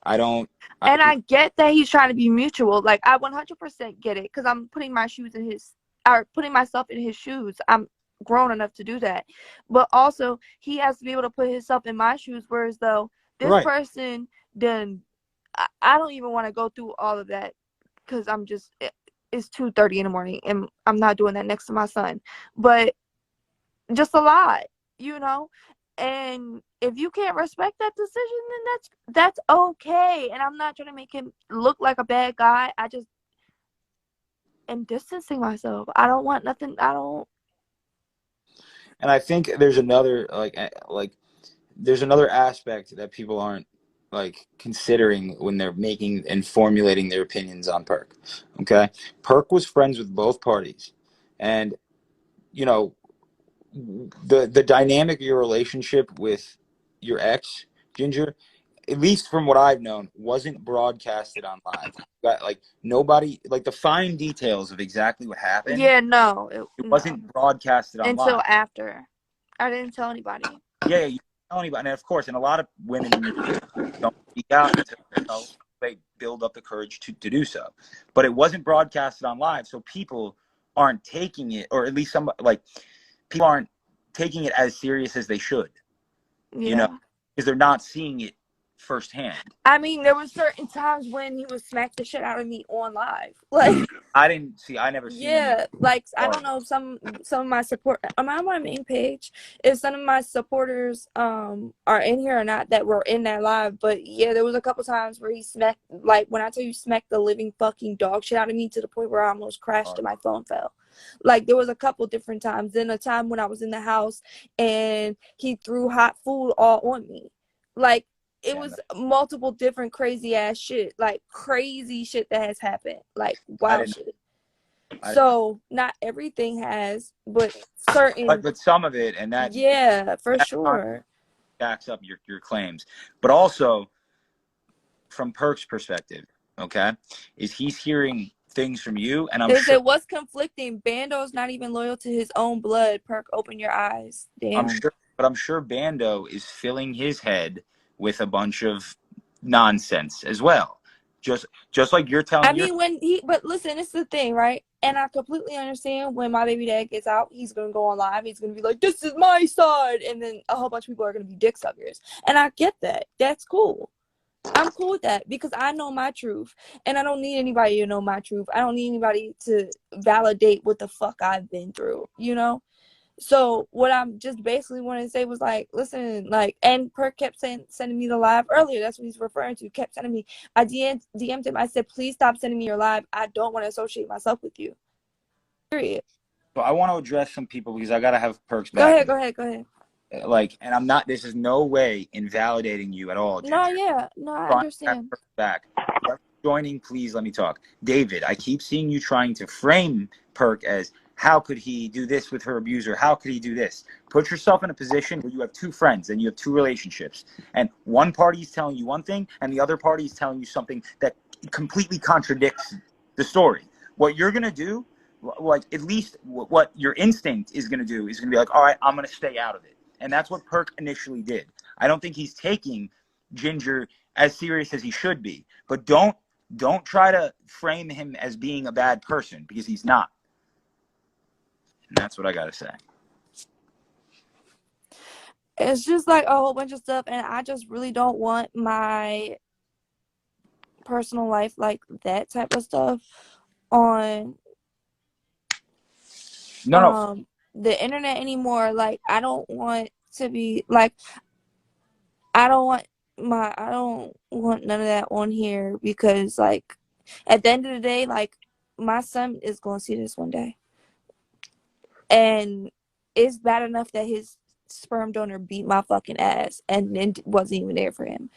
I don't. I And I get that he's trying to be mutual. Like I 100% get it because I'm putting my shoes in his, or putting myself in his shoes. I'm grown enough to do that. But also, he has to be able to put himself in my shoes. Whereas though this right. person, then I don't even want to go through all of that because it's 2:30 in the morning and I'm not doing that next to my son. But just a lot, you know. And if you can't respect that decision, then that's okay. And I'm not trying to make him look like a bad guy. I just am distancing myself. I don't want nothing. I don't. And I think there's another there's another aspect that people aren't like considering when they're making and formulating their opinions on Perk. Okay, Perk was friends with both parties, and you know the dynamic of your relationship with your ex Ginger, at least from what I've known, wasn't broadcasted on live. Like nobody, like the fine details of exactly what happened, Yeah, no, it no. wasn't broadcasted on Until live. after, I didn't tell anybody. Yeah, you don't tell anybody, and of course, and a lot of women in your don't speak out until they build up the courage to do so. But it wasn't broadcasted on live, so people aren't taking it, or at least some like people aren't taking it as serious as they should. You know, Yeah. because they're not seeing it firsthand. I mean, there were certain times when he would smack the shit out of me on live. Like, I didn't see. I never seen any. yeah, like I don't know, some of my support. I'm on my main page. If some of my supporters are in here or not that were in that live, but yeah, there was a couple times where he smacked, like when I tell you, smacked the living fucking dog shit out of me to the point where I almost crashed and my phone fell. Like there was a couple different times. Then a time when I was in the house and he threw hot food all on me. Like it was multiple different crazy ass shit, like crazy shit that has happened, like wild shit. So not everything has, but certain. But some of it, and that yeah, for sure backs up your claims. But also, from Perk's perspective, okay, is he's hearing things from you, and I'm sure it was conflicting. Bando's not even loyal to his own blood. Perk, open your eyes. Damn. I'm sure Bando is filling his head with a bunch of nonsense as well. Just like you're telling. I mean, but listen, it's the thing, right? And I completely understand when my baby dad gets out, he's gonna go on live. He's gonna be like, "This is my side," and then a whole bunch of people are gonna be dick suckers. And I get that. That's cool. I'm cool with that because I know my truth, and I don't need anybody to know my truth. I don't need anybody to validate what the fuck I've been through, you know? So what I'm just basically wanting to say was like, listen, like, and Perk kept sending me the live earlier. That's what he's referring to. Kept sending me. I DM'd him. I said, please stop sending me your live. I don't want to associate myself with you. Period. So I want to address some people because I gotta have Perk's back. Go ahead. Like, and I'm not. This is no way invalidating you at all, Ginger. No, I understand. Back. Joining, please let me talk. David, I keep seeing you trying to frame Perk as, how could he do this with her abuser? How could he do this? Put yourself in a position where you have two friends and you have two relationships. And one party is telling you one thing and the other party is telling you something that completely contradicts the story. What you're going to do, like at least what your instinct is going to do, is going to be like, all right, I'm going to stay out of it. And that's what Perk initially did. I don't think he's taking Ginger as serious as he should be. But don't try to frame him as being a bad person, because he's not. And that's what I gotta say. It's just like a whole bunch of stuff, and I just really don't want my personal life, like that type of stuff, on the internet anymore. Like I don't want to be like, I don't want none of that on here, because like at the end of the day, like my son is gonna see this one day. And it's bad enough that his sperm donor beat my fucking ass and then wasn't even there for him.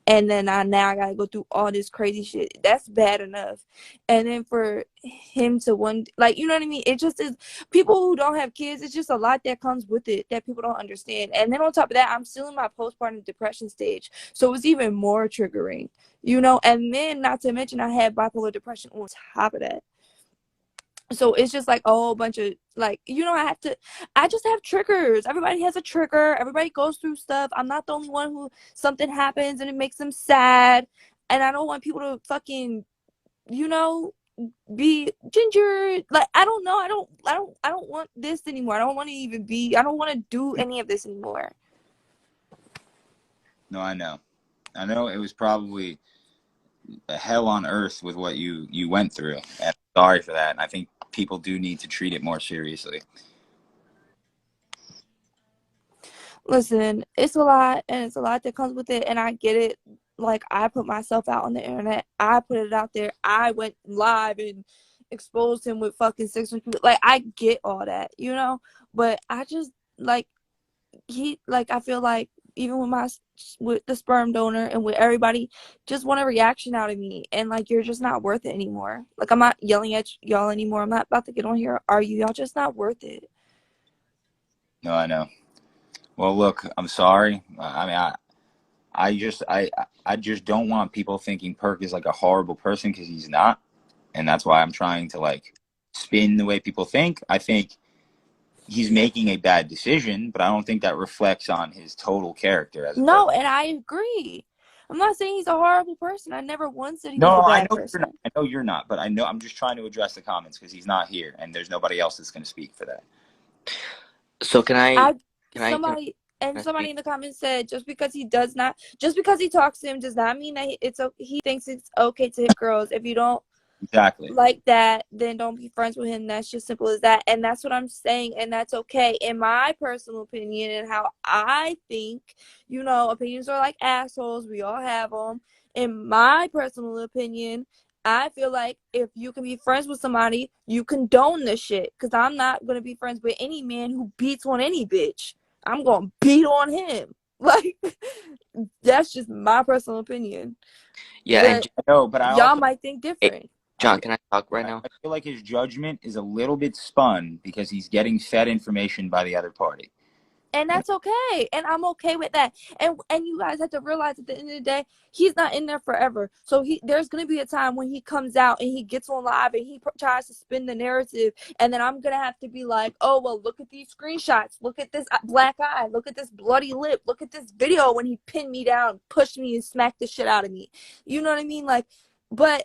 And then now I gotta go through all this crazy shit. That's bad enough. And then for him to like, you know what I mean? It just is, people who don't have kids, it's just a lot that comes with it that people don't understand. And then on top of that, I'm still in my postpartum depression stage. So it's even more triggering, you know? And then not to mention I had bipolar depression on top of that. So it's just like a whole bunch of, like, you know, I just have triggers. Everybody has a trigger. Everybody goes through stuff. I'm not the only one who something happens and it makes them sad. And I don't want people to fucking, you know, be Ginger. Like, I don't know. I don't want this anymore. I don't want to do any of this anymore. No, I know it was probably a hell on earth with what you went through. And I'm sorry for that. And I think people do need to treat it more seriously. Listen, it's a lot, and it's a lot that comes with it, and I get it. Like, I put myself out on the internet. I put it out there. I went live and exposed him with fucking 600 people. Like, I get all that, you know? But I just, like, I feel like even with the sperm donor and with everybody, just want a reaction out of me, and like, you're just not worth it anymore. Like, I'm not yelling at y'all anymore. I'm not about to get on here argue. Y'all just not worth it. No, I know. Well, look, I'm sorry. I mean, I just don't want people thinking Perk is like a horrible person, because he's not, and that's why I'm trying to like spin the way people think. I think he's making a bad decision, but I don't think that reflects on his total character as a person. And I agree. I'm not saying he's a horrible person. I never once said he was a bad person. I know you're not, but I'm just trying to address the comments because he's not here, and there's nobody else that's going to speak for that. So can I And somebody in the comments said just because he talks to him does not mean that he thinks it's okay to hit girls. If you don't like that, then don't be friends with him. That's just simple as that. And that's what I'm saying, and that's okay. In my personal opinion and how I think, you know, opinions are like assholes. We all have them. In my personal opinion, I feel like if you can be friends with somebody, you condone this shit. Because I'm not going to be friends with any man who beats on any bitch. I'm going to beat on him. Like, that's just my personal opinion. Yeah, but y'all might think different. John, can I talk right now? I feel like his judgment is a little bit spun because he's getting fed information by the other party. And that's okay. And I'm okay with that. And you guys have to realize at the end of the day, he's not in there forever. So there's going to be a time when he comes out and he gets on live and he tries to spin the narrative. And then I'm going to have to be like, oh, well, look at these screenshots. Look at this black eye. Look at this bloody lip. Look at this video when he pinned me down, pushed me, and smacked the shit out of me. You know what I mean? Like, but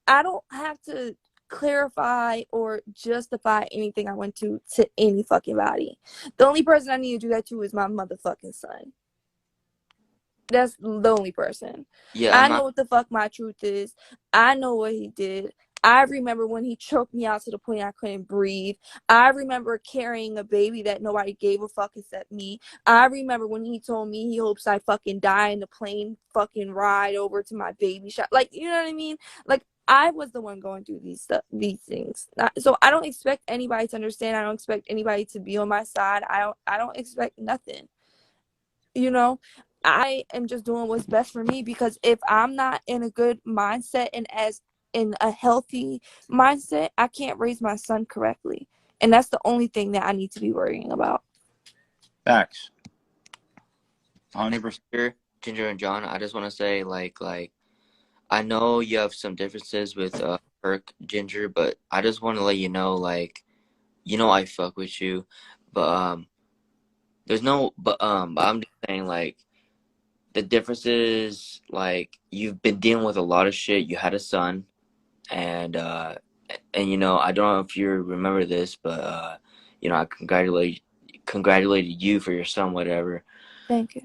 I don't have to clarify or justify anything I went to any fucking body. The only person I need to do that to is my motherfucking son. That's the only person. Yeah, I know what the fuck my truth is. I know what he did. I remember when he choked me out to the point I couldn't breathe. I remember carrying a baby that nobody gave a fuck except me. I remember when he told me he hopes I fucking die in the plane fucking ride over to my baby shop. Like, you know what I mean? Like, I was the one going through these things. So I don't expect anybody to understand. I don't expect anybody to be on my side. I don't expect nothing. You know, I am just doing what's best for me, because if I'm not in a good mindset and as in a healthy mindset, I can't raise my son correctly. And that's the only thing that I need to be worrying about. Facts. 100%. Ginger and John, I just want to say, like, I know you have some differences with Perk, Ginger, but I just want to let you know, like, you know I fuck with you, but but I'm just saying, like, the differences, like, you've been dealing with a lot of shit. You had a son, and you know, I don't know if you remember this, but you know, I congratulated you for your son, whatever. Thank you.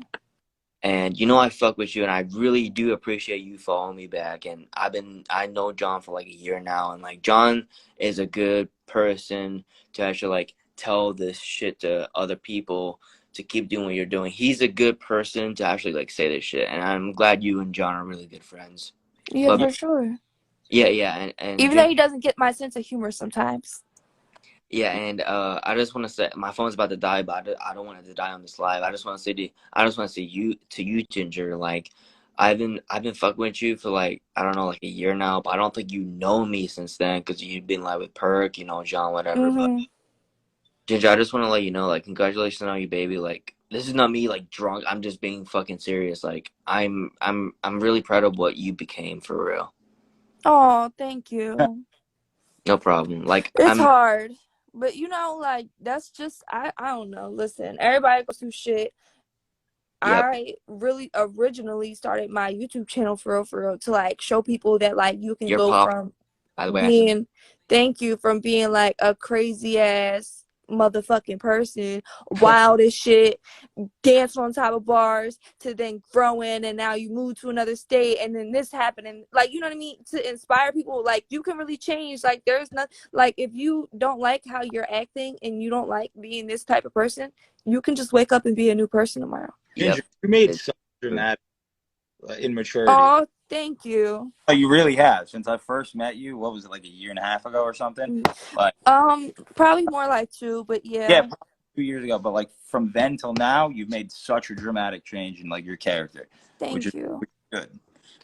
And you know I fuck with you, and I really do appreciate you following me back. And I know John for like a year now, and like John is a good person to actually like tell this shit to other people to keep doing what you're doing. He's a good person to actually like say this shit, and I'm glad you and John are really good friends. Yeah, for sure. Yeah, and even though he doesn't get my sense of humor sometimes. Yeah, and I just want to say my phone's about to die, but I don't want it to die on this live. I just want to say you Ginger, like I've been fucking with you for like I don't know like a year now, but I don't think you know me since then because you've been like with Perk, you know, John, whatever. Mm-hmm. But Ginger, I just want to let you know, like, congratulations on you, baby. Like, this is not me like drunk. I'm just being fucking serious. Like, I'm really proud of what you became for real. Oh, thank you. No problem. Like, it's hard. But, you know, like, that's just, I don't know. Listen, everybody goes through shit. Yep. I really originally started my YouTube channel for real, to, like, show people that, like, you can go from being, thank you, from being, like, a crazy-ass motherfucking person, wild as shit, dance on top of bars, to then growing, and now you move to another state, and then this happened, and like, you know what I mean, to inspire people. Like, you can really change. Like, there's not, like, if you don't like how you're acting and you don't like being this type of person, you can just wake up and be a new person tomorrow. Ginger, you made such dramatic immaturity. Oh, thank you. Oh, you really have. Since I first met you, what was it, like a year and a half ago or something? Like, probably more like 2, but yeah. Yeah, 2 years ago. But like from then till now, you've made such a dramatic change in like your character. Thank you. Which is good.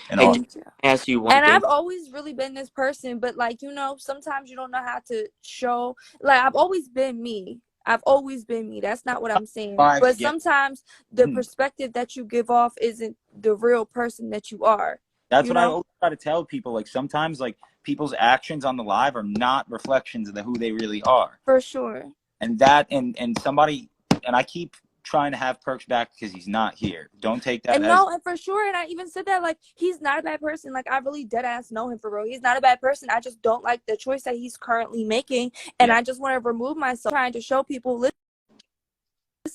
And Thank you. Ask you one and thing. I've always really been this person, but like, you know, sometimes you don't know how to show. Like, I've always been me. That's not what I'm saying. But sometimes the perspective that you give off isn't the real person that you are. That's what I always try to tell people. Like, sometimes like people's actions on the live are not reflections of who they really are. For sure. And that and somebody, and I keep trying to have Perks back because he's not here. Don't take that. And for sure. And I even said that, like, he's not a bad person. Like, I really dead ass know him for real. He's not a bad person. I just don't like the choice that he's currently making, and I just want to remove myself, trying to show people,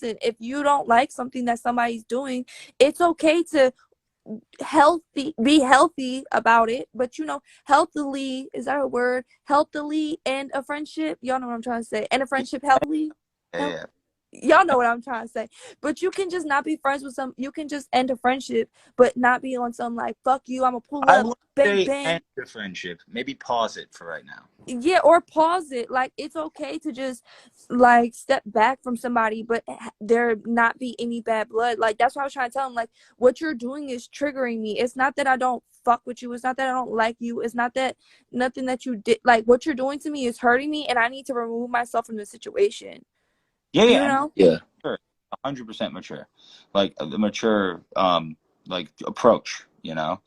listen, if you don't like something that somebody's doing, it's okay to be healthy about it, but healthily, is that a word? Healthily end a friendship. Y'all know what I'm trying to say. End a friendship healthily. Yeah. Y'all know what I'm trying to say. But you can just not be friends with you can just end a friendship, but not be on some like, fuck you, I'm gonna pull I up, would bang say bang. end the friendship. Maybe pause it for right now. Yeah, or pause it. Like, it's okay to just like step back from somebody, but there not be any bad blood. Like, that's what I was trying to tell him. Like, what you're doing is triggering me. It's not that I don't fuck with you. It's not that I don't like you. It's not that nothing that you did. Like, what you're doing to me is hurting me, and I need to remove myself from the situation. Yeah. Yeah. 100% mature, like the mature like approach. I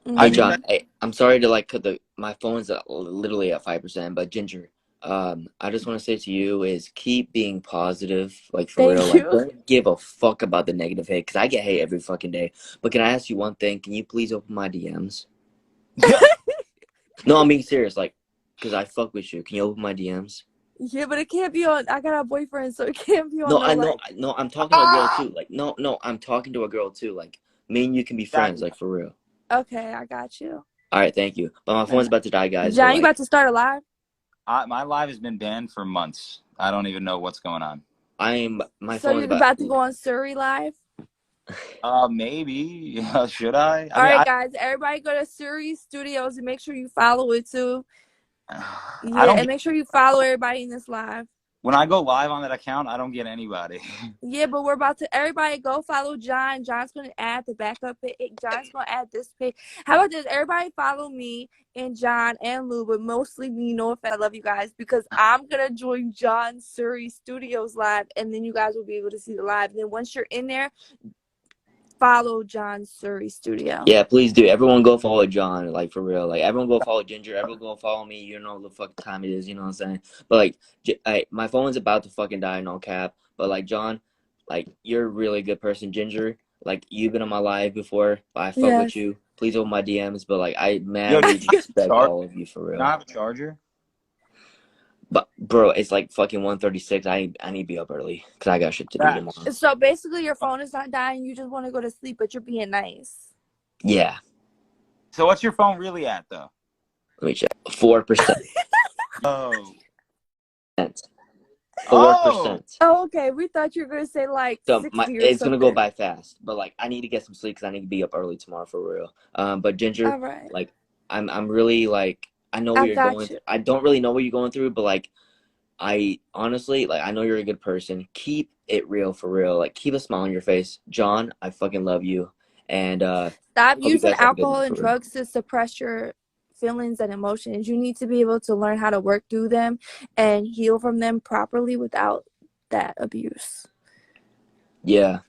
Hey think John, that. Mm-hmm. hey, I'm sorry to like cut my phone's literally at 5%, but Ginger, I just want to say to you is keep being positive, like for real. Thank Like, you. don't give a fuck about the negative hate, because I get hate every fucking day. But can I ask you one thing? Can you please open my DMs? No, I'm being serious. Like, because I fuck with you. Can you open my DMs? Yeah, but it can't be on. I got a boyfriend, so it can't be on No, no I know, like. no, I'm talking to a girl too. Like, no, I'm talking to a girl too. Like, me and you can be friends, Exactly. like for real. Okay, I got you. All right, thank you. But my phone's about to die, guys. But John, you about like, to start a live? My live has been banned for months. I don't even know what's going on. my So phone is you're about. about to go on Surrey live? Maybe. Should I? I All mean, right, guys, everybody go to Surrey Studios and make sure you follow it too. I Yeah, don't and get, make sure you follow everybody in this live. when I go live on that account, I don't get anybody. Yeah, but we're about to, everybody go follow John. John's going to add the backup page. John's going to add this page. How about this? Everybody follow me and John and Lou, but mostly me. No offense, I love you guys, because I'm going to join John Surrey Studios live, and then you guys will be able to see the live. And then once you're in there, follow John Surrey Studio. Yeah, please do. Everyone go follow John, like for real. Like everyone go follow Ginger. Everyone go follow me. You know the fucking time it is. You know what I'm saying? But like, my phone's about to fucking die. No cap. But like John, like you're a really good person. Ginger, like you've been on my live before. I fuck with Yes. you. Please open my DMs. But like I Yo, madly respect charge? all of you for Do I real. have a charger? But bro, it's like fucking 1:36. I need to be up early because I got shit to do Facts. tomorrow. So basically, your phone is not dying. You just want to go to sleep, but you're being nice. Yeah. So what's your phone really at though? Let me check. 4%. Oh. 4%. Oh, okay. We thought you were gonna say like So 60 or it's gonna go something. by fast, but like I need to get some sleep because I need to be up early tomorrow for real. But Ginger, All right. like I'm really like I know what I you're got going. you. I don't really know what you're going through, but like I honestly like I know you're a good person. Keep it real for real. Like keep a smile on your face, John. I fucking love you, and Stop hope you using guys have a good alcohol night and for real. drugs to suppress your feelings and emotions. You need to be able to learn how to work through them and heal from them properly without that abuse. Yeah,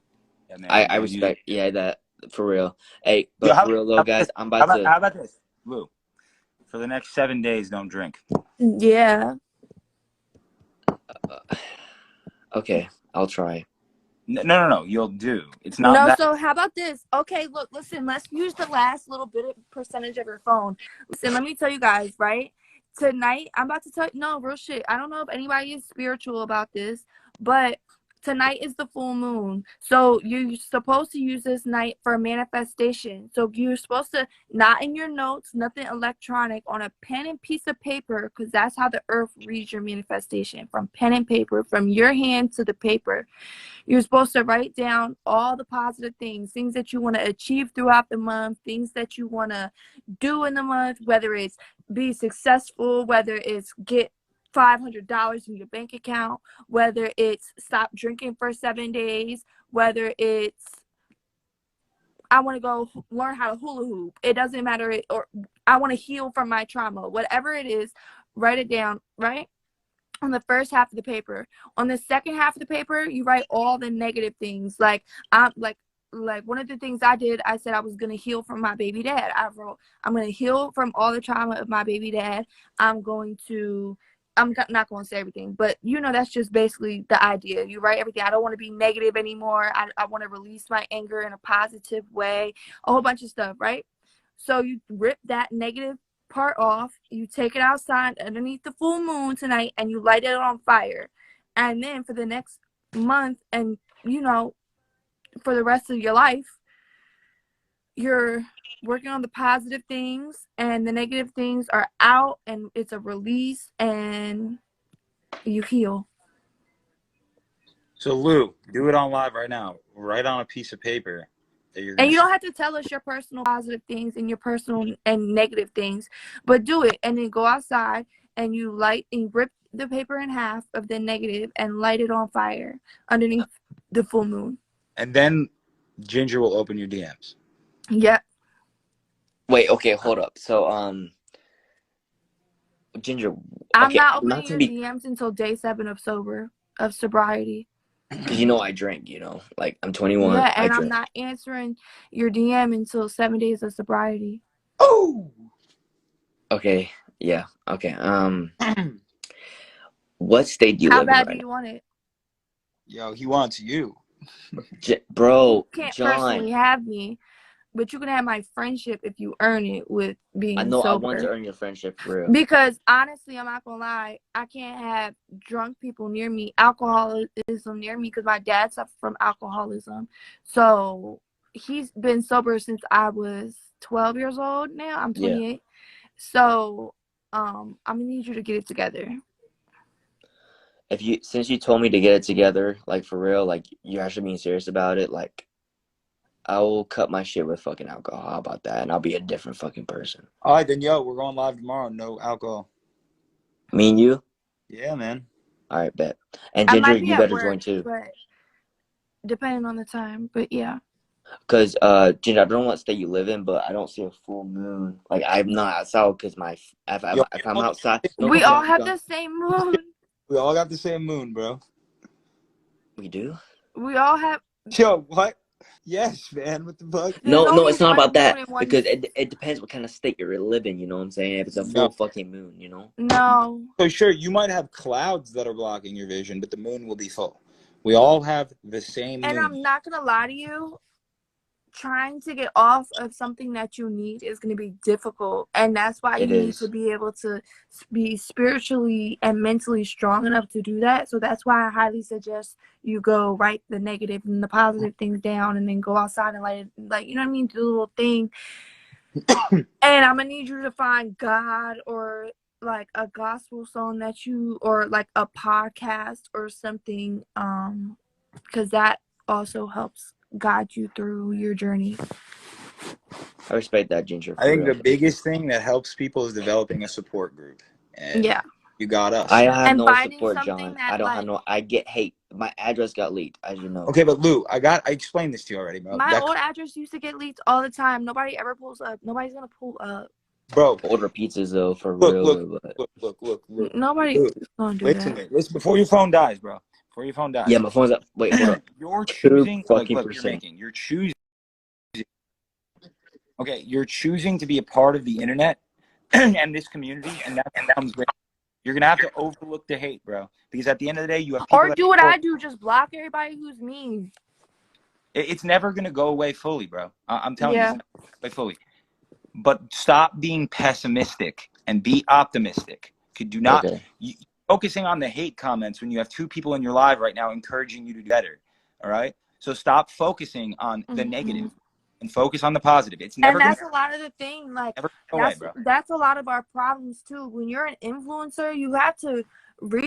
Yeah, I man. respect. Yeah, that for real. Hey, Yo, but for real though, how about this? guys, I'm about to. How about this, Lou? For the next 7 days, don't drink. Yeah. Okay, I'll try. No. You'll do. It's not No, that. so how about this? Okay, look, listen, let's use the last little bit of percentage of your phone. Listen, let me tell you guys, right? Tonight, I'm about to tell you, no, real shit. I don't know if anybody is spiritual about this, but tonight is the full moon. So you're supposed to use this night for manifestation. So you're supposed to, not in your notes, nothing electronic, on a pen and piece of paper, because that's how the earth reads your manifestation, from pen and paper, from your hand to the paper. You're supposed to write down all the positive things that you want to achieve throughout the month, things that you want to do in the month, whether it's be successful, whether it's get $500 in your bank account, whether it's stop drinking for 7 days, whether it's I want to go learn how to hula hoop. It doesn't matter. Or I want to heal from my trauma. Whatever it is, write it down, right? On the first half of the paper. On the second half of the paper, you write all the negative things. Like I'm like one of the things I did, I said I was gonna heal from my baby dad. I wrote, I'm gonna heal from all the trauma of my baby dad. I'm not going to say everything, but that's just basically the idea. You write everything. I don't want to be negative anymore. I want to release my anger in a positive way, a whole bunch of stuff, right? So you rip that negative part off, you take it outside underneath the full moon tonight, and you light it on fire. And then for the next month, and for the rest of your life, you're working on the positive things and the negative things are out, and it's a release, and you heal. So Lou, do it on live right now. Write on a piece of paper that you're gonna. And you don't have to tell us your personal positive things and your personal and negative things, but do it, and then go outside and you rip the paper in half of the negative and light it on fire underneath the full moon. And then Ginger will open your DMs. Yep. Wait, okay, hold up. So, Ginger, I'm okay, not opening your DMs until day 7 of sobriety. because I drink. Like I'm 21. Yeah, I and I'm drink. not answering your DM until 7 days of sobriety. Oh. Okay. Yeah. Okay. What state do you How live in bad do right you want it? Yo, he wants you. Bro, You can't John. personally have me, but you can have my friendship if you earn it with being I know. I sober. want to earn your friendship for real. Because honestly, I'm not gonna lie, I can't have drunk people near me, alcoholism near me, because my dad suffered from alcoholism. So he's been sober since I was 12 years old. Now I'm 28. Yeah. So I'm gonna need you to get it together. Since you told me to get it together, like for real, like you're actually being serious about it, like I will cut my shit with fucking alcohol. How about that? And I'll be a different fucking person. All right, then, yo, we're going live tomorrow. No alcohol. Me and you? Yeah, man. All right, bet. And Ginger, you better join too. But depending on the time, but yeah. Because Ginger, I don't know what state you live in, but I don't see a full moon. Like I'm not outside because if I'm outside, we all have the same moon. We all got the same moon, bro. We do. We all have. Yo, what? Yes, man. What the fuck? No, it's not about that because it depends what kind of state you're living. You know what I'm saying? If it's a full fucking moon, No. So sure, you might have clouds that are blocking your vision, but the moon will be full. We all have the same moon. And I'm not gonna lie to you. Trying to get off of something that you need is going to be difficult, and that's why you need to be able to be spiritually and mentally strong enough to do that. So that's why I highly suggest you go write the negative and the positive things down, and then go outside and do the little thing. And I'm gonna need you to find God, or like a gospel song or like a podcast or something, because that also helps guide you through your journey. I respect that, Ginger. I think the biggest thing that helps people is developing a support group. And yeah. You got us. I have no support, John. I don't have no. I get hate. My address got leaked, as you know. Okay, but Lou, I explained this to you already, bro. My old address used to get leaked all the time. Nobody ever pulls up. Nobody's gonna pull up. Bro, order pizzas though, for real. Look. Nobody's gonna do that. Listen, before your phone dies, bro. Before your phone dies. Yeah, my phone's up. Wait, hold up. You're choosing. You're choosing. Okay, you're choosing to be a part of the internet and this community, and that comes with. You're gonna have to overlook the hate, bro. Because at the end of the day, you have people. Or do what I do, just block everybody who's mean. It's never gonna go away fully, bro. I'm telling you, it's never gonna go away fully. But stop being pessimistic and be optimistic. Do not focusing on the hate comments when you have 2 people in your live right now encouraging you to do better. All right. So stop focusing on the negative and focus on the positive. It's never. And that's a lot of the thing. Like that's a lot of our problems too. When you're an influencer, you have to read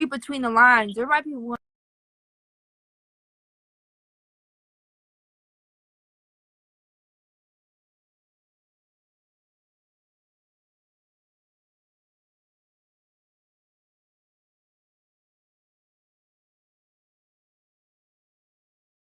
read between the lines. There might be one